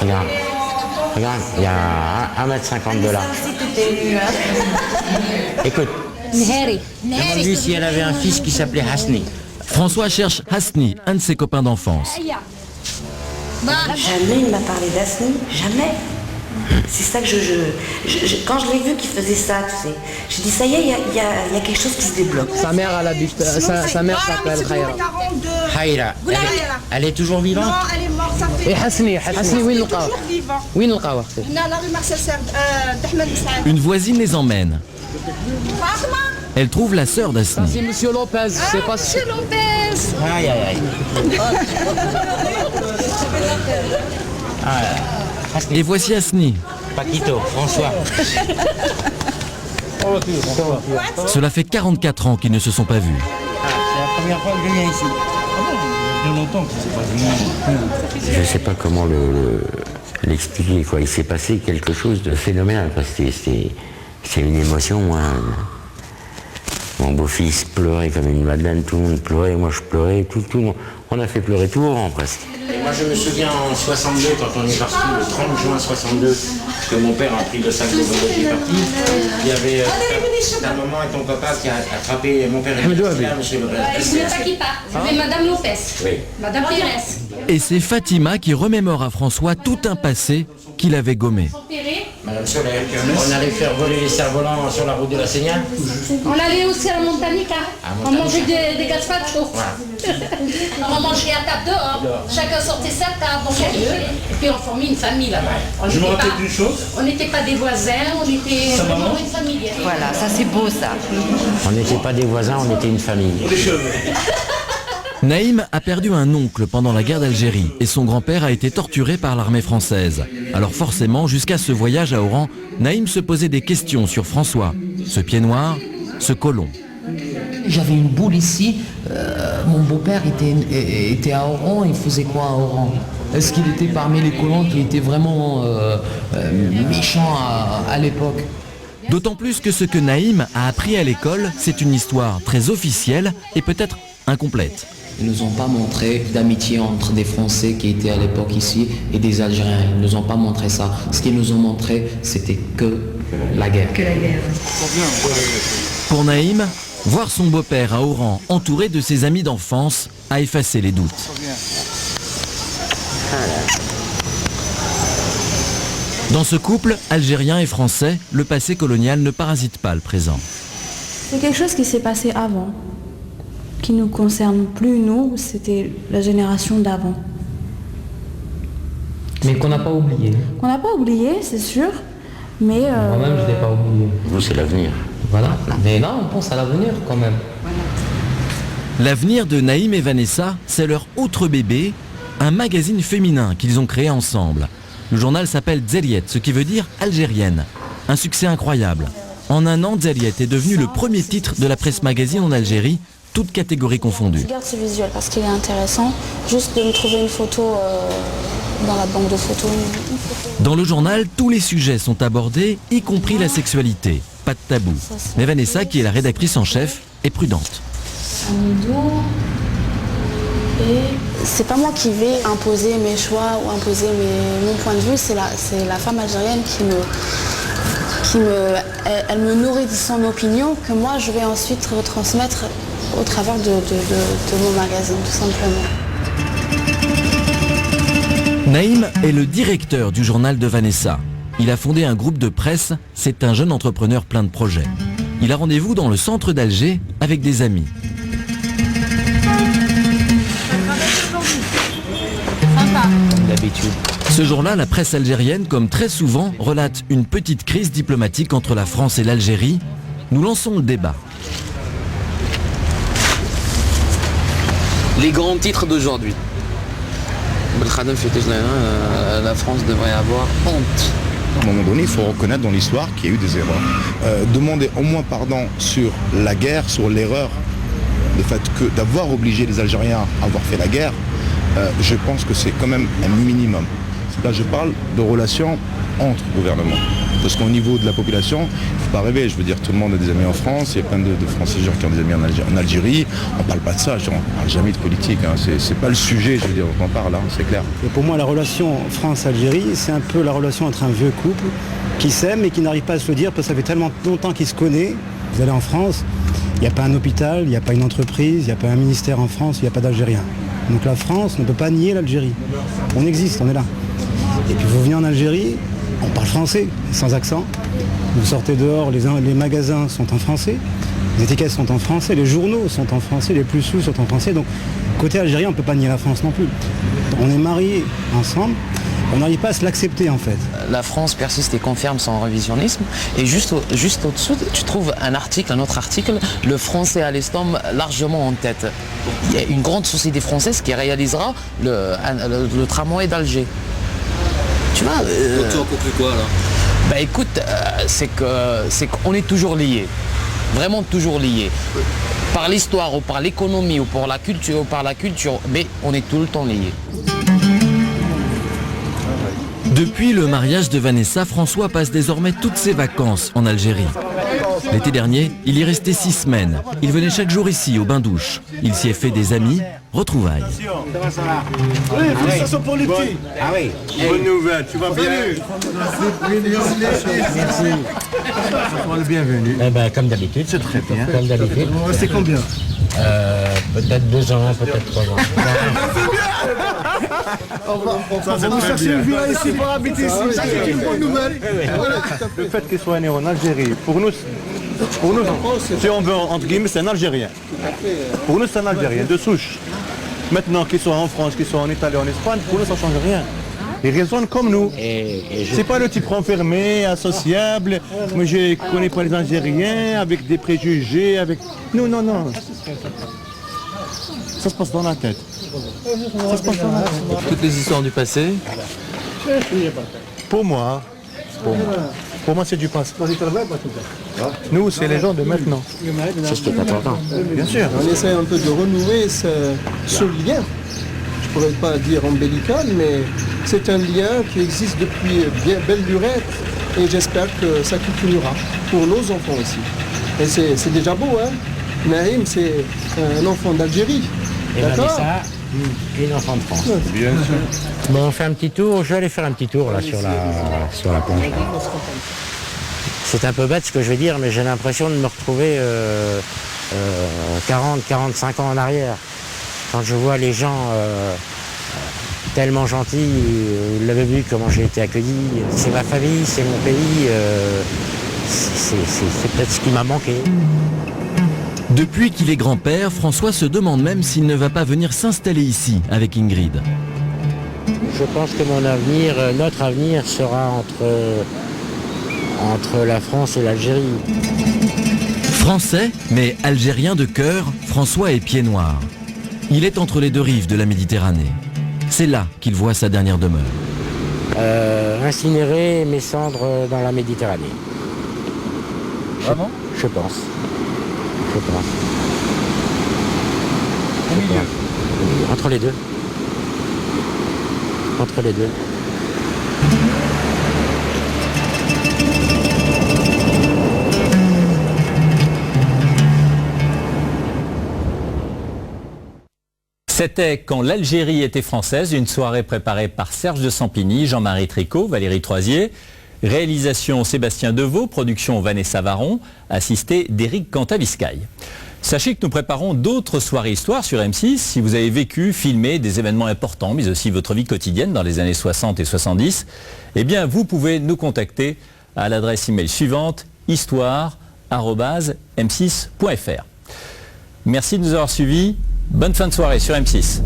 Regarde. Regarde, il y a 1,50 $. Écoute, demande-lui si elle avait un fils qui s'appelait Hasni. François cherche Hasni, un de ses copains d'enfance. Jamais il m'a parlé d'Hasni, jamais. C'est ça que quand je l'ai vu qu'il faisait ça, tu sais, j'ai dit ça y est, il y a quelque chose qui se débloque. Sa mère, sa mère s'appelle Khaira. Haïra, elle est toujours vivante? Non, elle est morte, ça fait... Et Hasni, elle est toujours vivante. Oui, nous l'avons. On a la rue Marcel Serre, d'Ahmed Saad. Une voisine les emmène. Elle trouve la sœur d'Hasni. C'est Monsieur Lopez, je sais pas si... Monsieur Lopez. Aïe, aïe, aïe. Et voici Hasni. Paquito, François. Cela fait 44 ans qu'ils ne se sont pas vus. C'est la première fois que je viens ici. Il y a longtemps que c'est pas venu. Je ne sais pas comment l'expliquer, quoi. Il s'est passé quelque chose de phénoménal, parce que c'est une émotion. Moi. Mon beau-fils pleurait comme une madeleine, tout le monde pleurait, moi je pleurais, tout le monde. On a fait pleurer tout Oran presque. Et moi je me souviens en 62, quand on est parti le 30 juin 62, que mon père a pris le sac de vélo qui est parti, il y avait ta maman et ton papa qui a attrapé mon père et monsieur le Je ne t'inquiète pas, je vais Madame Lopez, oui. Madame Pérez. Et c'est Fatima qui remémore à François tout un passé qu'il avait gommé. Madame Soler, on allait faire voler les cerfs-volants sur la route de la Seignane. On allait aussi à la Montanica, on mangeait des gazpachos. On mangeait à table dehors, chacun sortait sa table, on mangeait, et puis on formait une famille là-bas. Je me rappelle d'une chose. On n'était pas des voisins, on était vraiment une famille. Voilà, ça c'est beau ça. On n'était pas des voisins, on était une famille. Naïm a perdu un oncle pendant la guerre d'Algérie et son grand-père a été torturé par l'armée française. Alors forcément, jusqu'à ce voyage à Oran, Naïm se posait des questions sur François, ce pied noir, ce colon. J'avais une boule ici, mon beau-père était à Oran, il faisait quoi à Oran? Est-ce qu'il était parmi les colons qui étaient vraiment méchants à l'époque? D'autant plus que ce que Naïm a appris à l'école, c'est une histoire très officielle et peut-être incomplète. Ils ne nous ont pas montré d'amitié entre des Français qui étaient à l'époque ici et des Algériens. Ils ne nous ont pas montré ça. Ce qu'ils nous ont montré, c'était que la guerre. Que la guerre. Pour Naïm, voir son beau-père à Oran entouré de ses amis d'enfance a effacé les doutes. Dans ce couple, algérien et français, le passé colonial ne parasite pas le présent. C'est quelque chose qui s'est passé avant, qui ne nous concerne plus nous, c'était la génération d'avant. Mais qu'on n'a pas oublié. Qu'on n'a pas oublié, c'est sûr, mais... Moi-même, je ne l'ai pas oublié. Vous, c'est l'avenir. Voilà, mais là, on pense à l'avenir quand même. L'avenir de Naïm et Vanessa, c'est leur autre bébé, un magazine féminin qu'ils ont créé ensemble. Le journal s'appelle Dzeliet, ce qui veut dire algérienne. Un succès incroyable. En un an, Dzeliet est devenu le premier titre de la presse magazine en Algérie, toutes catégories confondues. Je garde ce visuel parce qu'il est intéressant. Juste de me trouver une photo dans la banque de photos. Dans le journal, tous les sujets sont abordés, y compris la sexualité. Pas de tabou. Mais Vanessa, qui est la rédactrice en chef, est prudente. C'est pas moi qui vais imposer mes choix ou imposer mon point de vue, c'est la femme algérienne elle me nourrit de son opinion que moi je vais ensuite retransmettre au travers de mon magazine, tout simplement. Naïm est le directeur du journal de Vanessa. Il a fondé un groupe de presse, c'est un jeune entrepreneur plein de projets. Il a rendez-vous dans le centre d'Alger avec des amis. D'habitude. Ce jour-là, la presse algérienne, comme très souvent, relate une petite crise diplomatique entre la France et l'Algérie. Nous lançons le débat. Les grands titres d'aujourd'hui. La France devrait avoir honte. À un moment donné, il faut reconnaître dans l'histoire qu'il y a eu des erreurs. Demander au moins pardon sur la guerre, sur l'erreur, le fait d'avoir obligé les Algériens à avoir fait la guerre, je pense que c'est quand même un minimum. Là, je parle de relations entre gouvernements. Parce qu'au niveau de la population, il ne faut pas rêver. Je veux dire, tout le monde a des amis en France. Il y a plein de Français genre, qui ont des amis en Algérie. On ne parle pas de ça. Genre, on ne parle jamais de politique. Hein. C'est pas le sujet, je veux dire, dont on parle, hein, c'est clair. Et pour moi, la relation France-Algérie, c'est un peu la relation entre un vieux couple qui s'aime et qui n'arrive pas à se le dire parce que ça fait tellement longtemps qu'il se connaît. Vous allez en France, il n'y a pas un hôpital, il n'y a pas une entreprise, il n'y a pas un ministère en France, il n'y a pas d'Algériens. Donc la France ne peut pas nier l'Algérie. On existe, on est là. Et puis vous venez en Algérie, on parle français, sans accent. Vous sortez dehors, les magasins sont en français, les étiquettes sont en français, les journaux sont en français, les plus sous sont en français. Donc côté algérien, on ne peut pas nier la France non plus. On est mariés ensemble. On n'arrive pas à se l'accepter en fait. La France persiste et confirme son révisionnisme. Et juste au-dessous, tu trouves un autre article, le français à l'estomac largement en tête. Il y a une grande société française qui réalisera le tramway d'Alger. Tu vois tu en conclus quoi là? Bah écoute, c'est qu'on est toujours liés. Vraiment toujours liés. Par l'histoire ou par l'économie ou par la culture, mais on est tout le temps liés. Depuis le mariage de Vanessa, François passe désormais toutes ses vacances en Algérie. L'été dernier, il y restait 6 semaines. Il venait chaque jour ici, au bain-douche. Il s'y est fait des amis, retrouvailles. Oui, félicitations pour les petits. Ah oui. Bonne nouvelle, tu vas bien? Merci. Le bienvenu. Eh ben, comme d'habitude. C'est très bien. Comme d'habitude. Vous restez combien? Peut-être 2 ans, peut-être 3 ans. Ça, c'est très bien. Ici pour habiter ici. Ça, c'est une bonne nouvelle. Le fait qu'il soit né en Algérie, pour nous, si on veut, entre guillemets, c'est un Algérien. Pour nous, c'est un Algérien de souche. Maintenant, qu'il soit en France, qu'il soit en Italie, en Espagne, pour nous, ça ne change rien. Il raisonne comme nous. C'est pas le type renfermé, associable. Moi, je ne connais pas les Algériens avec des préjugés, avec... Non. Ça se passe dans la tête. Ça se passe dans la tête. Toutes les histoires du passé. Pour moi, c'est du passé. Nous, c'est les gens de maintenant. C'est ce qui est important. Bien sûr. On essaie un peu de renouer ce lien. Je pourrais pas dire ombilical, mais c'est un lien qui existe depuis bien belle lurette et j'espère que ça continuera pour nos enfants aussi. Et c'est déjà beau, hein. Naïm, c'est un enfant d'Algérie. Et Vanessa, une enfant de France. Bien sûr. Bon, on fait un petit tour. Je vais aller faire un petit tour là sur la plage. C'est un peu bête ce que je vais dire, mais j'ai l'impression de me retrouver 40-45 ans en arrière. Quand je vois les gens tellement gentils, vous l'avez vu comment j'ai été accueilli. C'est ma famille, c'est mon pays. C'est peut-être ce qui m'a manqué. Depuis qu'il est grand-père, François se demande même s'il ne va pas venir s'installer ici avec Ingrid. Je pense que notre avenir sera entre la France et l'Algérie. Français, mais algérien de cœur, François est pied noir. Il est entre les deux rives de la Méditerranée. C'est là qu'il voit sa dernière demeure. Incinérer mes cendres dans la Méditerranée. Vraiment? Je pense. Au milieu? Entre les deux. C'était Quand l'Algérie était française, une soirée préparée par Serge de Sampigny, Jean-Marie Tricot, Valérie Troisier. Réalisation Sébastien Deveau, production Vanessa Varon, assisté d'Éric Cantaviscaille. Sachez que nous préparons d'autres soirées histoire sur M6. Si vous avez vécu, filmé des événements importants, mais aussi votre vie quotidienne dans les années 60 et 70, eh bien vous pouvez nous contacter à l'adresse email suivante, histoire@m6.fr. Merci de nous avoir suivis. Bonne fin de soirée sur M6.